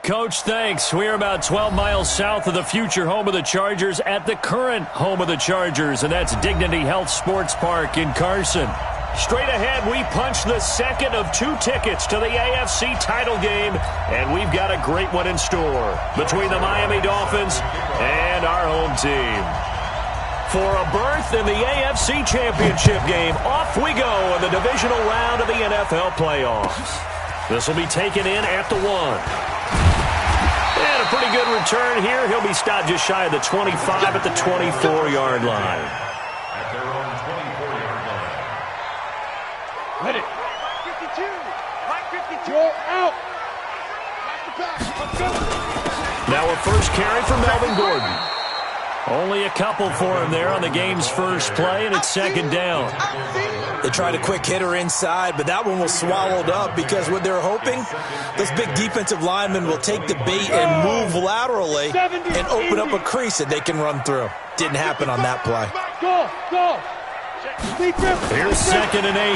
Coach, thanks. We're about 12 miles south of the future home of the Chargers at the current home of the Chargers, and that's Dignity Health Sports Park in Carson. Straight ahead, we punch the second of 2 tickets to the AFC title game, and we've got a great one in store between the Miami Dolphins and our home team. For a berth in the AFC Championship game, off we go in the divisional round of the NFL playoffs. This will be taken in at the 1. And a pretty good return here. He'll be stopped just shy of the 25 at the 24-yard line. At their own 24-yard line. Ready. 52. Mike 52. You're out. Now a first carry for Melvin Gordon. Only a couple for him there on the game's first play, and it's second down. They tried a quick hitter inside, but that one was swallowed up because what they're hoping, those big defensive linemen will take the bait and move laterally and open up a crease that they can run through. Didn't happen on that play. Here's second and 8.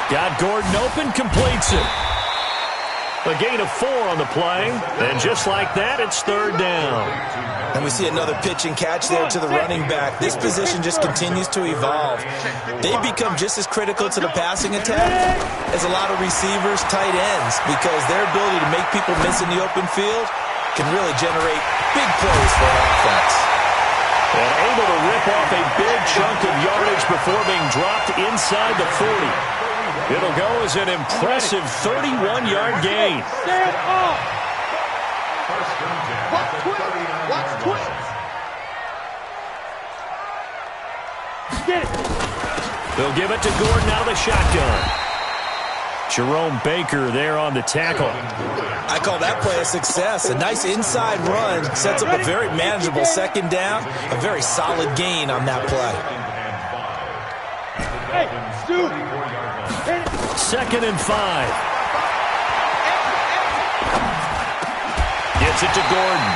Got Gordon open, completes it. A gain of 4 on the play, and just like that, it's third down. And we see another pitch and catch there to the running back. This position just continues to evolve. They become just as critical to the passing attack as a lot of receivers, tight ends, because their ability to make people miss in the open field can really generate big plays for an offense. And able to rip off a big chunk of yardage before being dropped inside the 40. It'll go as an impressive 31-yard gain. Stand up. Watch twist. Get it. They'll give it to Gordon out of the shotgun. Jerome Baker there on the tackle. I call that play a success. A nice inside run sets up a very manageable second down. A very solid gain on that play. Hey, Stu. Second and 5. Gets it to Gordon.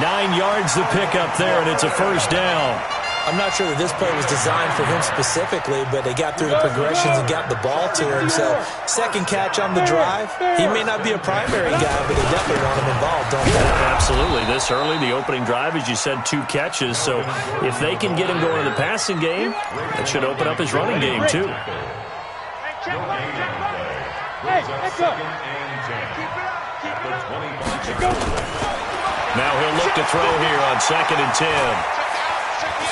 9 yards the pickup there, and it's a first down. I'm not sure that this play was designed for him specifically, but they got through the progressions and got the ball to him. So second catch on the drive. He may not be a primary guy, but they definitely want him involved, don't they? Absolutely. This early, the opening drive, as you said, 2 catches. So if they can get him going in the passing game, that should open up his running game too. Now he'll look to throw here on second and 10.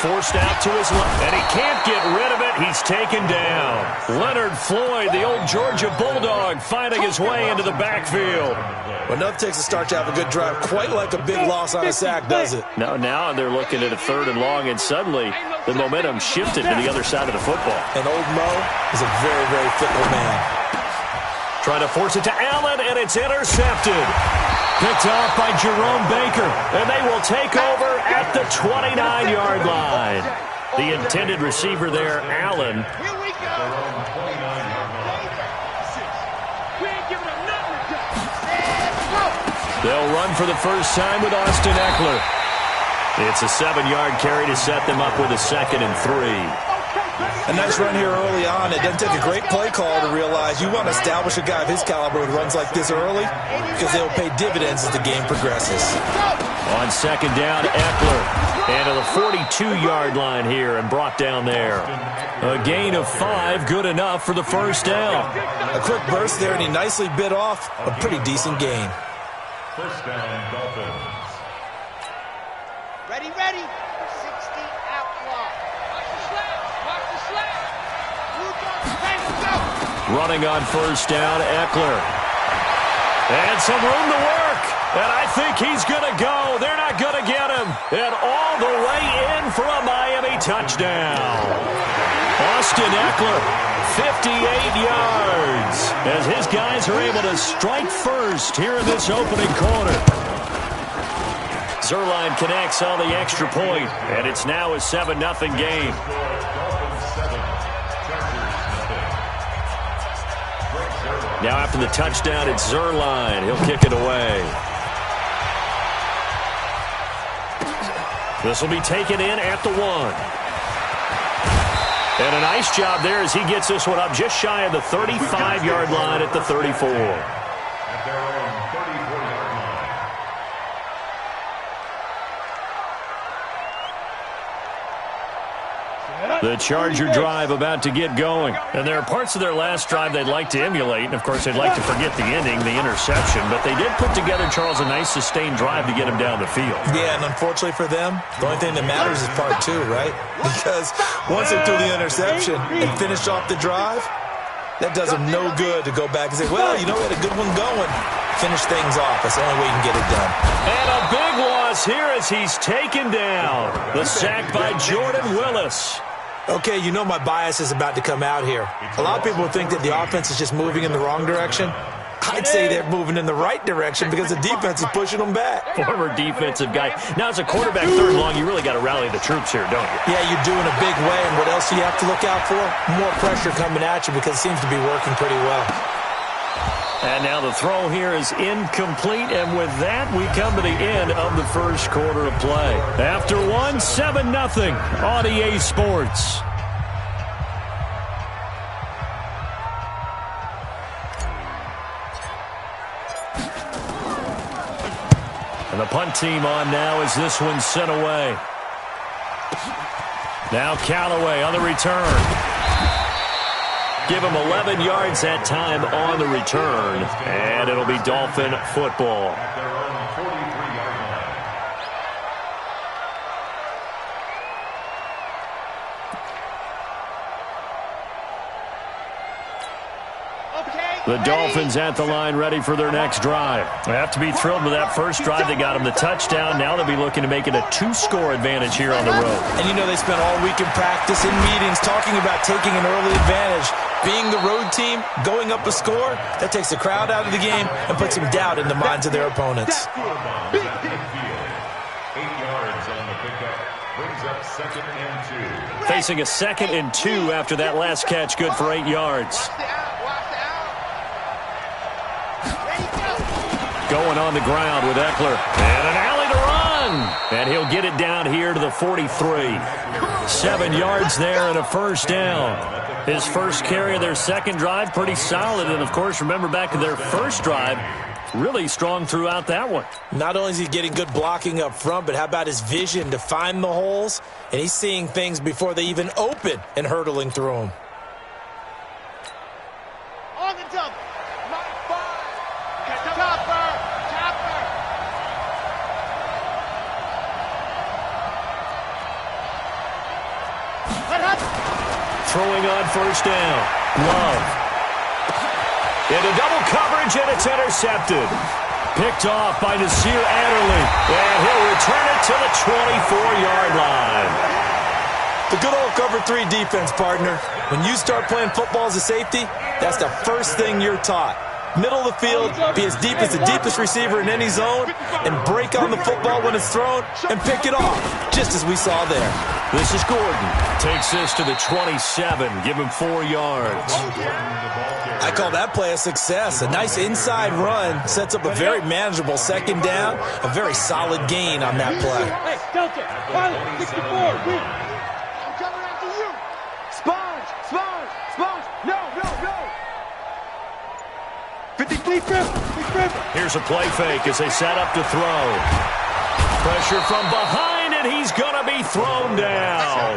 Forced out to his left, and he can't get rid of it. He's taken down. Leonard Floyd, the old Georgia Bulldog, finding his way into the backfield. Well, enough takes a start to have a good drive. Quite like a big loss on a sack, does it? Now they're looking at a third and long, and suddenly the momentum shifted to the other side of the football. And old Mo is a very, very fickle man. Trying to force it to Allen, and it's intercepted. Picked off by Jerome Baker, and they will take over at the 29-yard line. The intended receiver there, Allen. Here we go. They'll run for the first time with Austin Eckler. It's a 7-yard carry to set them up with a second and 3. A nice run here early on. It doesn't take a great play caller to realize you want to establish a guy of his caliber with runs like this early because they'll pay dividends as the game progresses. On second down, Eckler. And to the 42-yard line here and brought down there. A gain of 5, good enough for the first down. A quick burst there, and he nicely bit off a pretty decent gain. First down, Dolphins. Ready. 60 out block. Watch the slap. Running on first down, Eckler. And some room to work. And I think he's going to go. They're not going to get him. And all the way in for a Miami touchdown. Austin Eckler, 58 yards. As his guys are able to strike first here in this opening quarter. Zerline connects on the extra point, and it's now a 7-0 game. Now after the touchdown, it's Zerline. He'll kick it away. This will be taken in at the 1. And a nice job there as he gets this one up just shy of the 35-yard line at the 34. At their own The Charger drive about to get going. And there are parts of their last drive they'd like to emulate. And, of course, they'd like to forget the ending, the interception. But they did put together, Charles, a nice sustained drive to get him down the field. Yeah, and unfortunately for them, the only thing that matters is part two, right? Because once they threw the interception and finished off the drive, that does them no good to go back and say, well, you know, we had a good one going. Finish things off. That's the only way you can get it done. And a big loss here as he's taken down. The sack by Jordan Willis. Okay, you know my bias is about to come out here. A lot of people think that the offense is just moving in the wrong direction. I'd say they're moving in the right direction because the defense is pushing them back. Former defensive guy. Now, as a quarterback third and long, you really got to rally the troops here, don't you? Yeah, you're doing a big way, and what else do you have to look out for? More pressure coming at you because it seems to be working pretty well. And now the throw here is incomplete, and with that, we come to the end of the first quarter of play. After one, 7-0 on EA Sports. And the punt team on now as this one's sent away. Now Callaway on the return. Give him 11 yards that time on the return. And it'll be Dolphin football. The Dolphins at the line ready for their next drive. They have to be thrilled with that first drive. They got them the touchdown. Now they'll be looking to make it a 2-score advantage here on the road. And you know they spent all week in practice, in meetings, talking about taking an early advantage. Being the road team, going up a score, that takes the crowd out of the game and puts some doubt in the minds of their opponents. 8 yards on the pickup. Brings up 2nd and 2. Facing a 2nd and 2 after that last catch, good for 8 yards. Going on the ground with Eckler. And an alley to run. And he'll get it down here to the 43. 7 yards there and a first down. His first carry of their second drive, pretty solid. And, of course, remember back to their first drive, really strong throughout that one. Not only is he getting good blocking up front, but how about his vision to find the holes? And he's seeing things before they even open and hurdling through them. On the double. Chopper. Throwing on first down. Love. Into double coverage, and it's intercepted. Picked off by Nasir Adderley. And he'll return it to the 24-yard line. The good old cover 3 defense, partner. When you start playing football as a safety, that's the first thing you're taught. Middle of the field, be as deep as the deepest receiver in any zone, and break on the football when it's thrown, and pick it off, just as we saw there. This is Gordon. Takes this to the 27. Give him 4 yards. I call that play a success. A nice inside run sets up a very manageable second down. A very solid gain on that play. Hey, Delta, pilot, 64, win. I'm coming after you. Sponge. No. 50, big grip. Here's a play fake as they set up to throw. Pressure from behind, and he's going to be thrown down.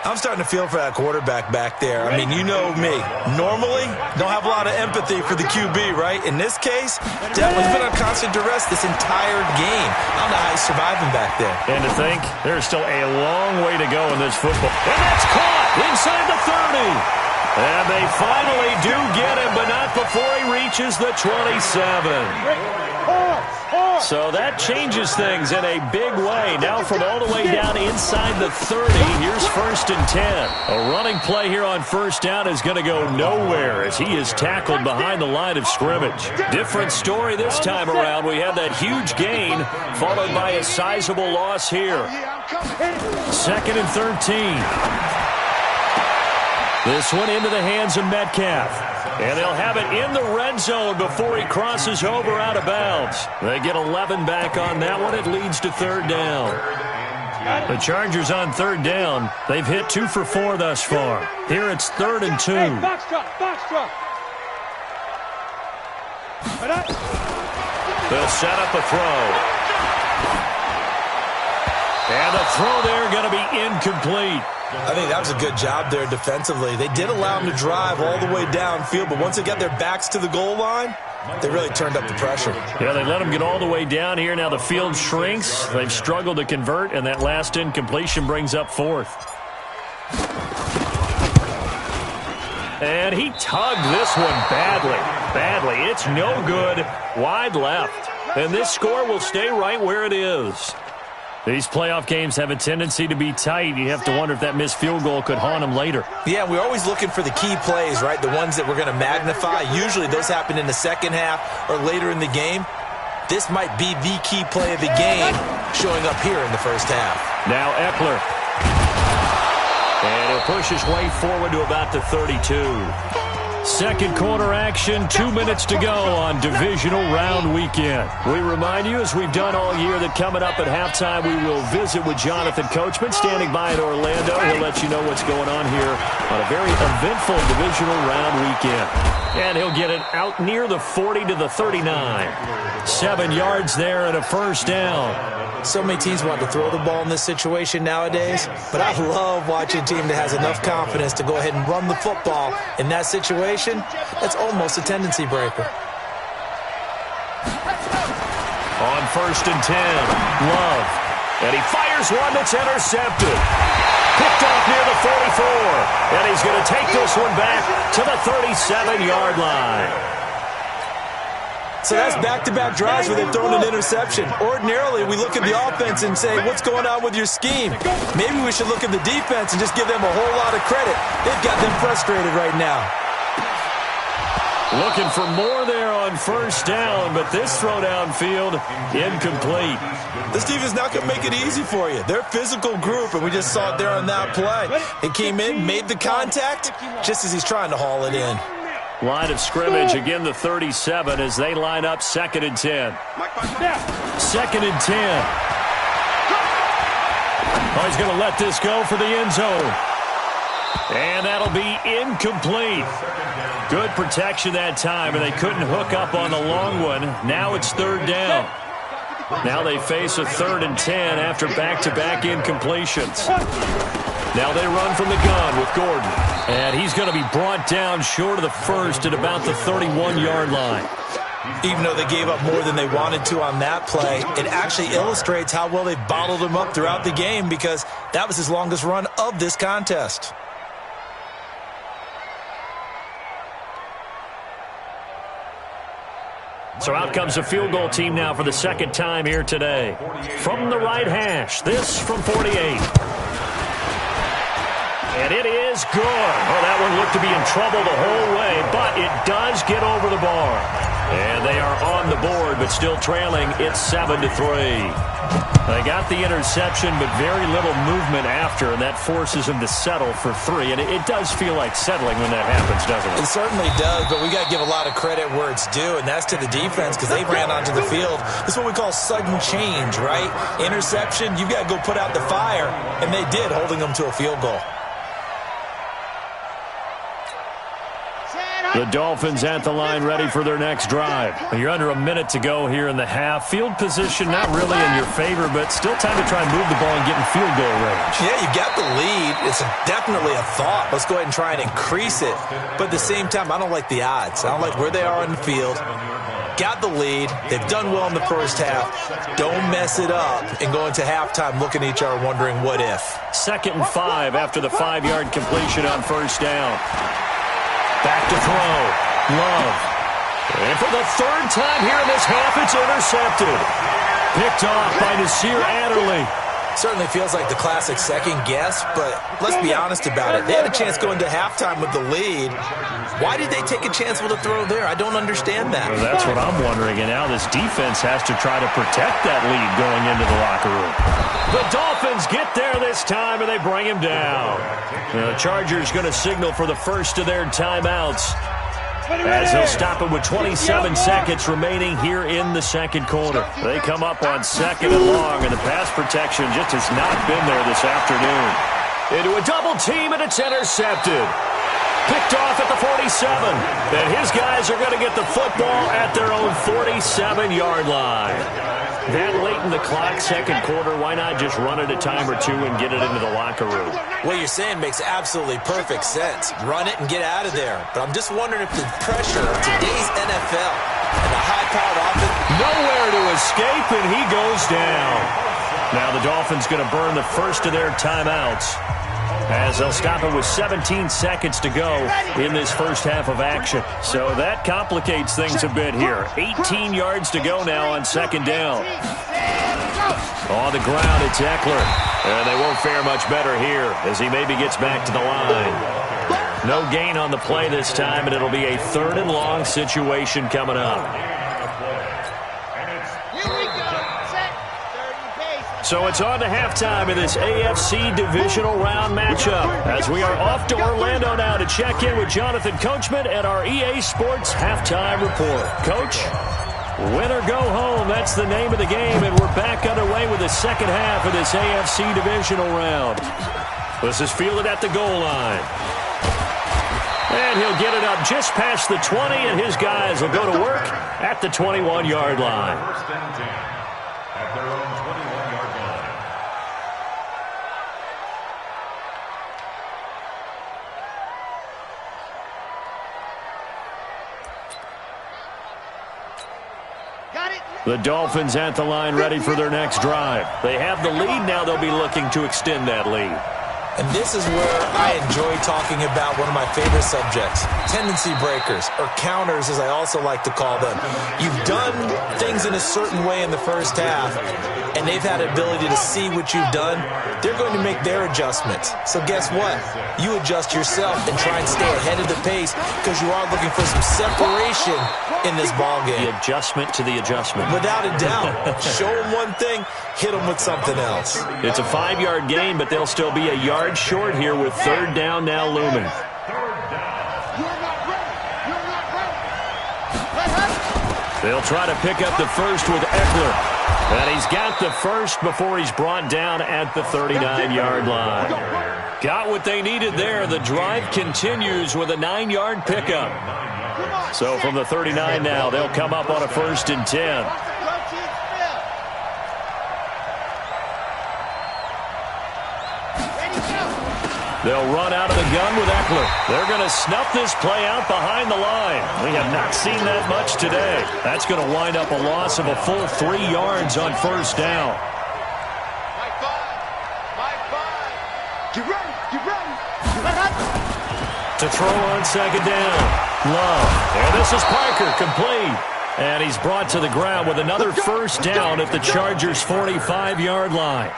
I'm starting to feel for that quarterback back there. I mean, you know me. Normally, don't have a lot of empathy for the QB, right? In this case, definitely been on constant duress this entire game. I don't know how he's surviving back there. And to think, there's still a long way to go in this football. And that's caught inside the 30. And they finally do get him, but not before he reaches the 27. So that changes things in a big way. Now from all the way down inside the 30, here's 1st and 10. A running play here on first down is going to go nowhere as he is tackled behind the line of scrimmage. Different story this time around. We had that huge gain followed by a sizable loss here. 2nd and 13. This one into the hands of Metcalf. And they'll have it in the red zone before he crosses over out of bounds. They get 11 back on that one. It leads to 3rd down. The Chargers on 3rd down. They've hit 2 for 4 thus far. Here it's 3rd and 2. Box truck. They'll set up a throw. And the throw there going to be incomplete. I think that was a good job there defensively. They did allow them to drive all the way downfield, but once they got their backs to the goal line, they really turned up the pressure. Yeah, they let them get all the way down here. Now the field shrinks. They've struggled to convert, and that last incompletion brings up fourth. And he tugged this one badly. It's no good. Wide left. And this score will stay right where it is. These playoff games have a tendency to be tight. You have to wonder if that missed field goal could haunt them later. Yeah, we're always looking for the key plays, right? The ones that we're going to magnify. Usually those happen in the second half or later in the game. This might be the key play of the game showing up here in the first half. Now Eckler. And he'll push his way forward to about the 32. Second quarter action, 2 minutes to go on divisional round weekend. We remind you, as we've done all year, that coming up at halftime, we will visit with Jonathan Coachman, standing by in Orlando. He'll let you know what's going on here on a very eventful divisional round weekend. And he'll get it out near the 40 to the 39. 7 yards there and a first down. So many teams want to throw the ball in this situation nowadays, but I love watching a team that has enough confidence to go ahead and run the football in that situation. That's almost a tendency breaker. On 1st and 10, Love. And he fires one that's intercepted. Picked off near the 44. And he's going to take this one back to the 37-yard line. So that's back-to-back drives where they've thrown an interception. Ordinarily, we look at the offense and say, what's going on with your scheme? Maybe we should look at the defense and just give them a whole lot of credit. They've got them frustrated right now. Looking for more there on first down, but this throw downfield, incomplete. This defense is not going to make it easy for you. They're a physical group, and we just saw it there on that play. It came in, made the contact, just as he's trying to haul it in. Line of scrimmage, again the 37 as they line up 2nd and 10. 2nd and 10. Oh, he's going to let this go for the end zone. And that'll be incomplete. Good protection that time, and they couldn't hook up on the long one. Now it's 3rd down. Now they face a 3rd and 10 after back-to-back incompletions. Now they run from the gun with Gordon. And he's going to be brought down short of the first at about the 31-yard line. Even though they gave up more than they wanted to on that play, it actually illustrates how well they bottled him up throughout the game because that was his longest run of this contest. So out comes a field goal team now for the second time here today. From the right hash, this from 48. And it is good. Oh, that one looked to be in trouble the whole way, but it does get over the bar. And they are on the board, but still trailing. It's 7-3. They got the interception, but very little movement after, and that forces them to settle for 3. And it does feel like settling when that happens, doesn't it? It certainly does, but we got to give a lot of credit where it's due, and that's to the defense because they ran onto the field. This is what we call sudden change, right? Interception, you've got to go put out the fire, and they did, holding them to a field goal. The Dolphins at the line ready for their next drive. You're under a minute to go here in the half. Field position not really in your favor, but still time to try and move the ball and get in field goal range. Yeah, you got the lead. It's definitely a thought. Let's go ahead and try and increase it. But at the same time, I don't like the odds. I don't like where they are on the field. Got the lead. They've done well in the first half. Don't mess it up and go into halftime looking at each other wondering what if. 2nd and 5 after the 5-yard completion on first down. Back to throw. Love. And for the 3rd time here in this half, it's intercepted. Picked off by Nasir Adderley. Certainly feels like the classic second guess, but let's be honest about it. They had a chance going to halftime with the lead. Why did they take a chance with a throw there? I don't understand that. Well, that's what I'm wondering, and now this defense has to try to protect that lead going into the locker room. The Dolphins get there this time, and they bring him down. The Chargers going to signal for the first of their timeouts as they'll stop it with 27 seconds remaining here in the second quarter. They come up on 2nd and long, and the pass protection just has not been there this afternoon. Into a double team, and it's intercepted. Picked off at the 47. And his guys are going to get the football at their own 47-yard line. That late in the clock, second quarter, why not just run it a time or two and get it into the locker room? What you're saying makes absolutely perfect sense. Run it and get out of there. But I'm just wondering if the pressure of today's NFL and the high-powered offense... Nowhere to escape, and he goes down. Now the Dolphins going to burn the first of their timeouts, as they'll stop it with 17 seconds to go in this first half of action. So that complicates things a bit here. 18 yards to go now on second down. On the ground, it's Eckler. And they won't fare much better here as he maybe gets back to the line. No gain on the play this time, and it'll be a 3rd and long situation coming up. So it's on to halftime in this AFC divisional round matchup, as we are off to Orlando now to check in with Jonathan Coachman at our EA Sports Halftime Report. Coach, win or go home, that's the name of the game, and we're back underway with the second half of this AFC divisional round. This is fielded at the goal line. And he'll get it up just past the 20, and his guys will go to work at the 21-yard line. First and 10 at their own 21-yard line. The Dolphins at the line ready for their next drive. They have the lead. Now they'll be looking to extend that lead. And this is where I enjoy talking about one of my favorite subjects, tendency breakers, or counters as I also like to call them. You've done things in a certain way in the first half, and they've had the ability to see what you've done. They're going to make their adjustments. So guess what? You adjust yourself and try and stay ahead of the pace because you are looking for some separation in this ballgame. The adjustment to the adjustment. Without a doubt. Show them one thing, hit them with something else. It's a 5-yard gain, but they'll still be a yard short here with 3rd down now looming. They'll try to pick up the first with Eckler. And he's got the first before he's brought down at the 39-yard line. Got what they needed there. The drive continues with a 9-yard pickup. So from the 39 now, they'll come up on a 1st and 10. They'll run out of the gun with Eckler. They're going to snuff this play out behind the line. We have not seen that much today. That's going to wind up a loss of a full 3 yards on 1st down. Get ready, get ready. To throw on 2nd down. Love. And this is Parker, complete. And he's brought to the ground with another 1st down at the Chargers' 45-yard line.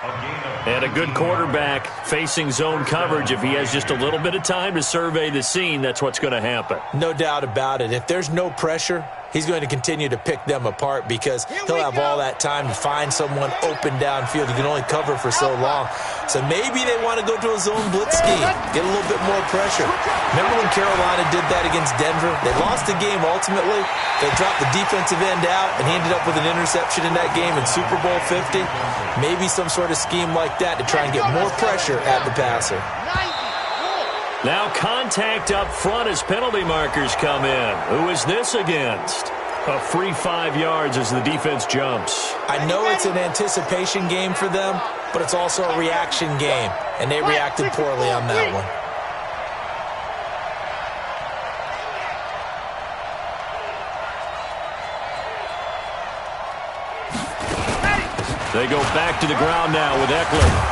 And a good quarterback facing zone coverage. If he has just a little bit of time to survey the scene, that's what's going to happen. No doubt about it. If there's no pressure, he's going to continue to pick them apart because he'll have all that time to find someone open downfield. You can only cover for so long. So maybe they want to go to a zone blitz scheme, get a little bit more pressure. Remember when Carolina did that against Denver? They lost the game ultimately. They dropped the defensive end out, and he ended up with an interception in that game in Super Bowl 50. Maybe some sort of scheme like that to try and get more pressure at the passer. Now contact up front as penalty markers come in. Who is this against? A free 5 yards as the defense jumps. I know it's an anticipation game for them, but it's also a reaction game, and they reacted poorly on that one. They go back to the ground now with Eckler.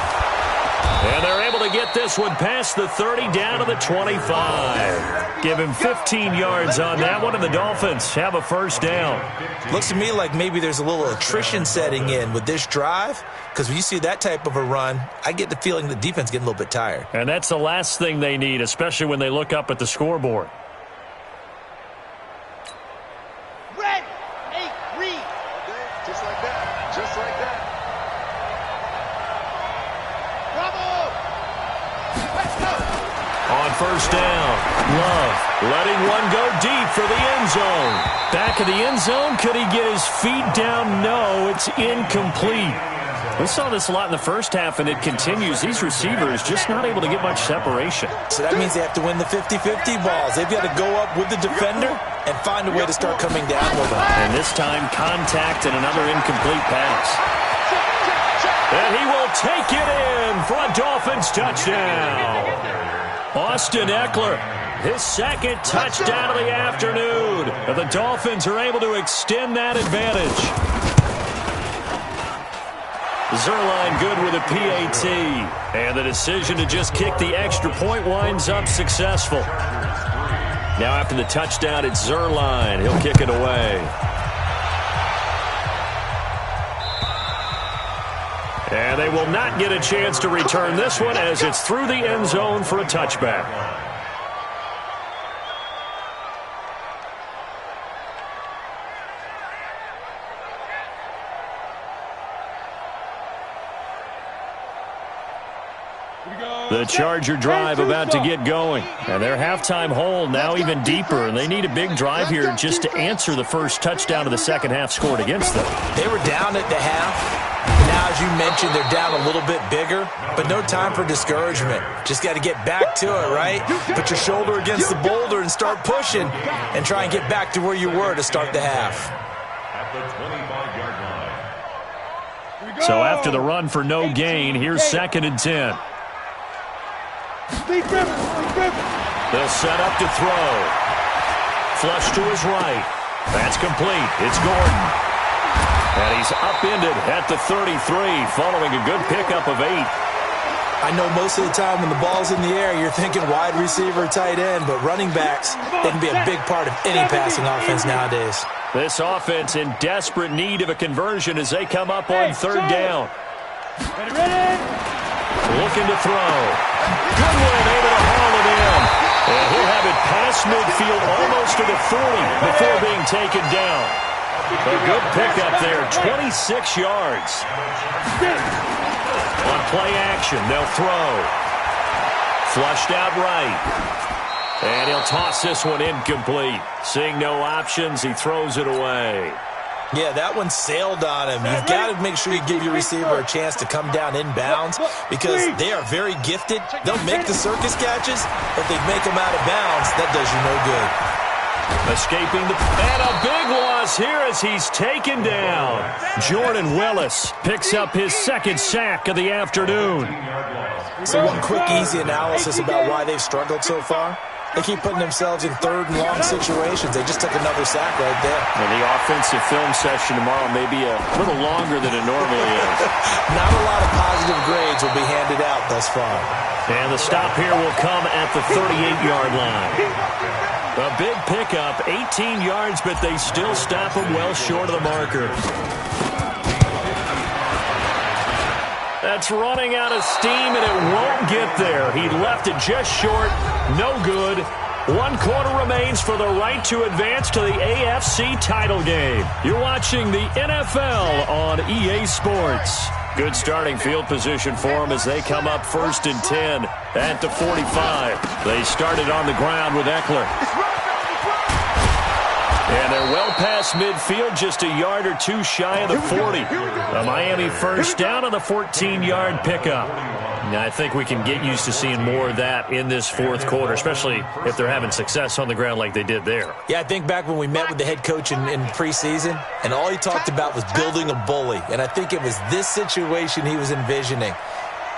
And they're able to get this one past the 30 down to the 25. Give him 15 yards on that one, and the Dolphins have a 1st down. Looks to me like maybe there's a little attrition setting in with this drive, because when you see that type of a run, I get the feeling the defense getting a little bit tired. And that's the last thing they need, especially when they look up at the scoreboard. Red, 8, read. Just like that. Just like that. On 1st down, Love letting one go deep for the end zone. Back of the end zone, could he get his feet down? No, it's incomplete. We saw this a lot in the first half, and it continues. These receivers just not able to get much separation. So that means they have to win the 50-50 balls. They've got to go up with the defender and find a way to start coming down with them. And this time, contact and another incomplete pass. And he will take it in for a Dolphins touchdown. Austin Eckler, his second touchdown of the afternoon. And the Dolphins are able to extend that advantage. Zerline good with a PAT. And the decision to just kick the extra point winds up successful. Now after the touchdown, it's Zerline. He'll kick it away. And they will not get a chance to return this one as it's through the end zone for a touchback. The Charger drive about to get going. And their halftime hole now even deeper. And they need a big drive here just to answer the first touchdown of the second half scored against them. They were down at the half. Now, as you mentioned, they're down a little bit bigger, but no time for discouragement. Just got to get back to it, right? Put your shoulder against the boulder and start pushing and try and get back to where you were to start the half. At the 25-yard line. So after the run for no gain, here's 2nd and 10. They'll set up to throw. Flush to his right. That's complete. It's Gordon. And he's upended at the 33, following a good pickup of 8. I know most of the time when the ball's in the air, you're thinking wide receiver, tight end, but running backs, they can be a big part of any passing offense nowadays. This offense in desperate need of a conversion as they come up on 3rd down. Looking to throw. Goodwin able to haul it in. And he'll have it past midfield almost to the 40 before being taken down. A good pickup there, 26 yards. On play action, they'll throw. Flushed out right. And he'll toss this one incomplete. Seeing no options, he throws it away. Yeah, that one sailed on him. You've got to make sure you give your receiver a chance to come down inbounds because they are very gifted. They'll make the circus catches, but they make them out of bounds. That does you no good. Escaping the... And a big loss here as he's taken down. Jordan Willis picks up his 2nd sack of the afternoon. So one quick, easy analysis about why they've struggled so far. They keep putting themselves in 3rd and long situations. They just took another sack right there. And the offensive film session tomorrow may be a little longer than it normally is. Not a lot of positive grades will be handed out thus far. And the stop here will come at the 38-yard line. A big pickup, 18 yards, but they still stop him well short of the marker. That's running out of steam, and it won't get there. He left it just short. No good. 1 quarter remains for the right to advance to the AFC title game. You're watching the NFL on EA Sports. Good starting field position for them as they come up 1st and 10 at the 45. They started on the ground with Eckler. And they're well past midfield, just a yard or 2 shy of the 40. A Miami 1st down on the 14-yard pickup. Now, I think we can get used to seeing more of that in this 4th quarter, especially if they're having success on the ground like they did there. Yeah, I think back when we met with the head coach in preseason, and all he talked about was building a bully. And I think it was this situation he was envisioning.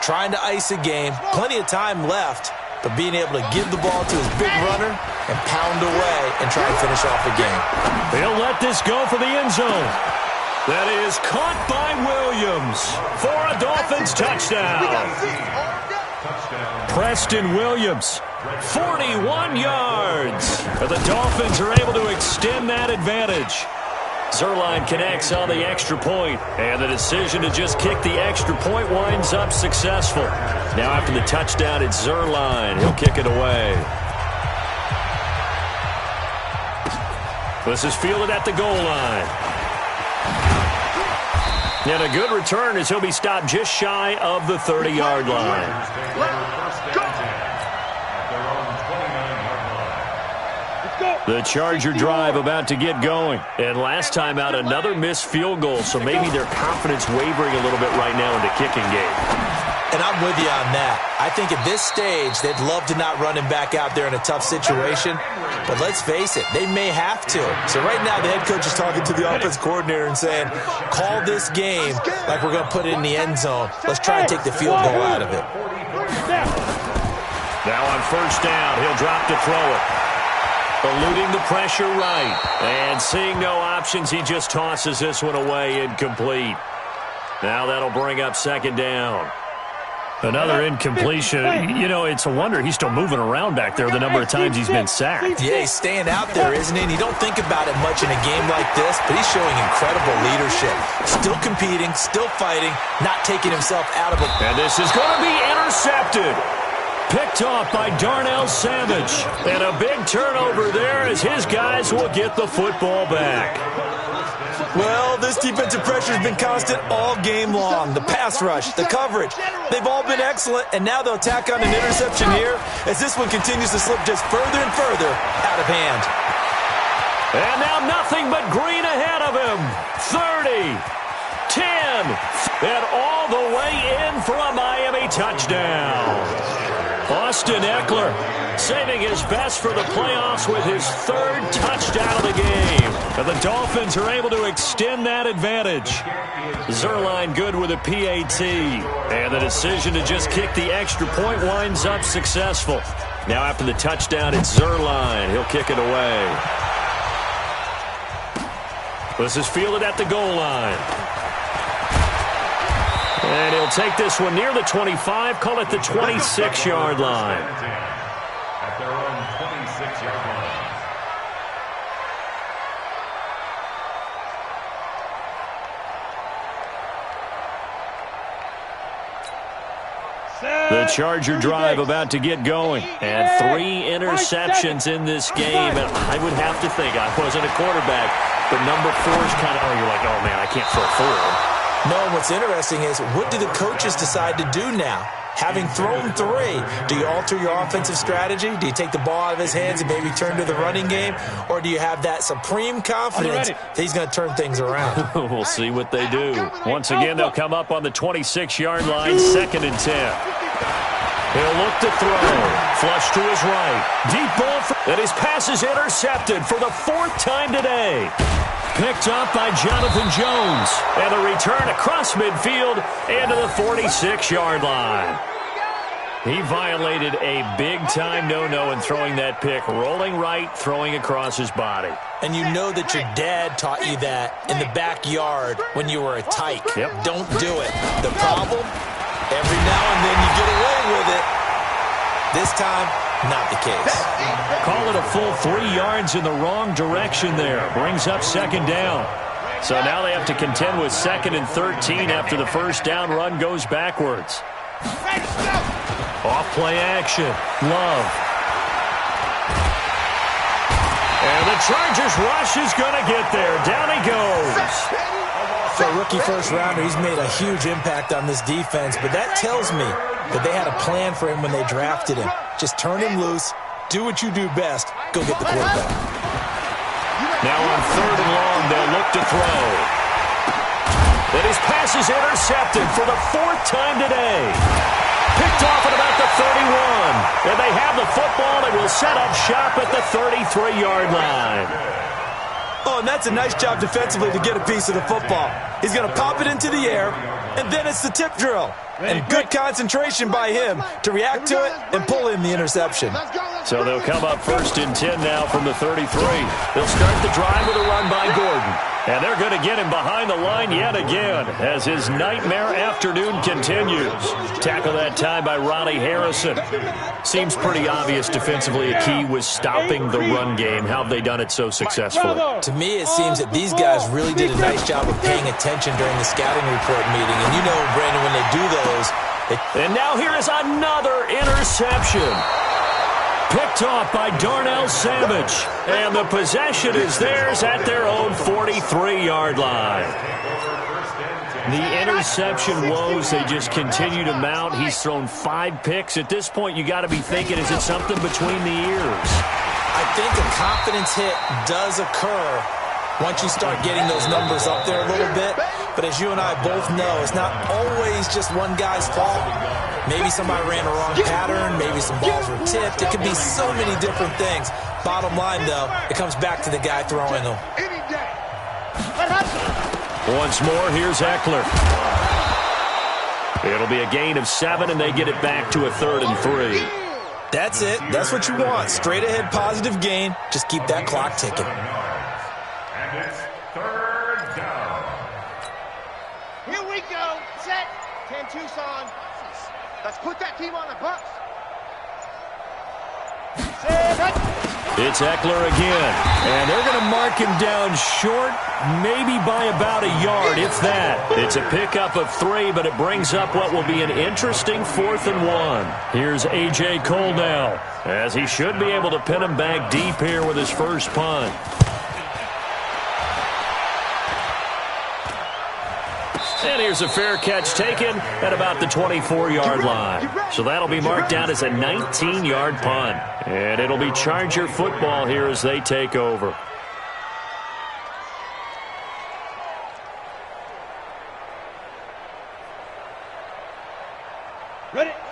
Trying to ice a game, plenty of time left, but being able to give the ball to his big runner and pound away and try and finish off the game. They'll let this go for the end zone. That is caught by Williams for a Dolphins touchdown. Preston Williams, 41 yards. But the Dolphins are able to extend that advantage. Zerline connects on the extra point, and the decision to just kick the extra point winds up successful. Now after the touchdown, it's Zerline. He'll kick it away. This is fielded at the goal line. And a good return as he'll be stopped just shy of the 30-yard line. The Charger drive about to get going. And last time out, another missed field goal, so maybe their confidence wavering a little bit right now in the kicking game. And I'm with you on that. I think at this stage, they'd love to not run him back out there in a tough situation. But let's face it, they may have to. So right now, the head coach is talking to the offense coordinator and saying, call this game like we're going to put it in the end zone. Let's try and take the field goal out of it. Now on first down, he'll drop to throw it. Eluding the pressure right. And seeing no options, he just tosses this one away, incomplete. Now that'll bring up second down. Another incompletion. You know, it's a wonder he's still moving around back there the number of times he's been sacked. Yeah, he's staying out there, isn't he? And you don't think about it much in a game like this, but he's showing incredible leadership. Still competing, still fighting, not taking himself out of it. And this is going to be intercepted. Picked off by Darnell Savage. And a big turnover there as his guys will get the football back. Well, this defensive pressure has been constant all game long. The pass rush, the coverage, they've all been excellent, and now they'll tack on an interception here as this one continues to slip just further and further out of hand. And now nothing but green ahead of him. 30, 10, and all the way in for a Miami touchdown. Austin Eckler saving his best for the playoffs with his third touchdown of the game. And the Dolphins are able to extend that advantage. Zerline good with a PAT. And the decision to just kick the extra point winds up successful. Now after the touchdown, it's Zerline. He'll kick it away. This is fielded at the goal line. And he'll take this one near the 25, call it the 26-yard line. At their own 26-yard line. The Charger drive about to get going. And 3 interceptions in this game. And I would have to think, I wasn't a quarterback, but number 4 is kind of, oh, you're like, oh, man, I can't throw 4. No, and what's interesting is, what do the coaches decide to do now? Having thrown 3, do you alter your offensive strategy? Do you take the ball out of his hands and maybe turn to the running game? Or do you have that supreme confidence that he's going to turn things around? We'll see what they do. Once again, they'll come up on the 26-yard line, 2nd and 10. He'll look to throw. Flush to his right. Deep ball. And his pass is intercepted for the 4th time today. Picked up by Jonathan Jones. And a return across midfield into the 46-yard line. He violated a big-time no-no in throwing that pick. Rolling right, throwing across his body. And you know that your dad taught you that in the backyard when you were a tyke. Yep. Don't do it. The problem, every now and then you get away with it. This time, not the case. Call it a full 3 yards in the wrong direction there. Brings up 2nd down. So now they have to contend with 2nd and 13 after the first down run goes backwards. Off play action. Love. And the Chargers rush is going to get there. Down he goes. For a rookie first-rounder, he's made a huge impact on this defense, but that tells me that they had a plan for him when they drafted him. Just turn him loose, do what you do best, go get the quarterback. Now on 3rd and long, they'll look to throw. And his pass is intercepted for the 4th time today. Picked off at about the 31. And they have the football and will set up shop at the 33-yard line. Oh, and that's a nice job defensively to get a piece of the football. He's going to pop it into the air, and then it's the tip drill. And good concentration by him to react to it and pull in the interception. So they'll come up 1st and 10 now from the 33. They'll start the drive with a run by Gordon. And they're going to get him behind the line yet again as his nightmare afternoon continues. Tackle that time by Ronnie Harrison. Seems pretty obvious defensively a key was stopping the run game. How have they done it so successfully? To me, it seems that these guys really did a nice job of paying attention during the scouting report meeting. And you know, Brandon, when they do those... And now here is another interception. Picked off by Darnell Savage. And the possession is theirs at their own 43-yard line. The interception woes, they just continue to mount. He's thrown 5 picks. At this point, you got to be thinking, is it something between the ears? I think a confidence hit does occur once you start getting those numbers up there a little bit. But as you and I both know, it's not always just one guy's fault. Maybe somebody ran a wrong pattern. Maybe some balls were tipped. It could be so many different things. Bottom line, though, it comes back to the guy throwing them. Once more, here's Eckler. It'll be a gain of 7, and they get it back to a 3rd and 3. That's it. That's what you want. Straight ahead, positive gain. Just keep that clock ticking. And it's 3rd down. Here we go. Set. 10 Tucson. Let's put that team on the bus. It's Eckler again, and they're going to mark him down short, maybe by about a yard, if that. It's a pickup of 3, but it brings up what will be an interesting 4th and 1. Here's A.J. Cole now, as he should be able to pin him back deep here with his first punt. And here's a fair catch taken at about the 24-yard line. So that'll be marked down as a 19-yard punt. And it'll be Charger football here as they take over.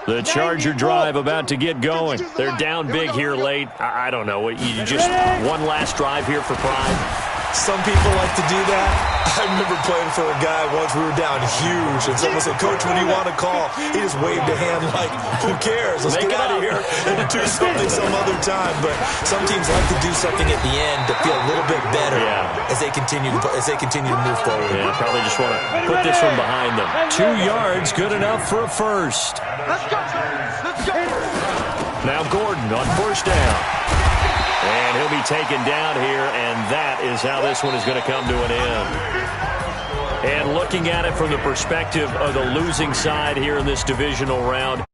The Charger drive about to get going. They're down big here late. I don't know. You just one last drive here for pride. Some people like to do that. I remember playing for a guy once. We were down huge, and someone said, "Coach, what do you want to call?" He just waved a hand like, "Who cares? Let's get out of here and do something some other time." But some teams like to do something at the end to feel a little bit better as they continue to move forward. Yeah, probably just want to put this one behind them. 2 yards, good enough for a first. Let's go. Let's go. Now Gordon on first down. And he'll be taken down here, and that is how this one is going to come to an end. And looking at it from the perspective of the losing side here in this divisional round,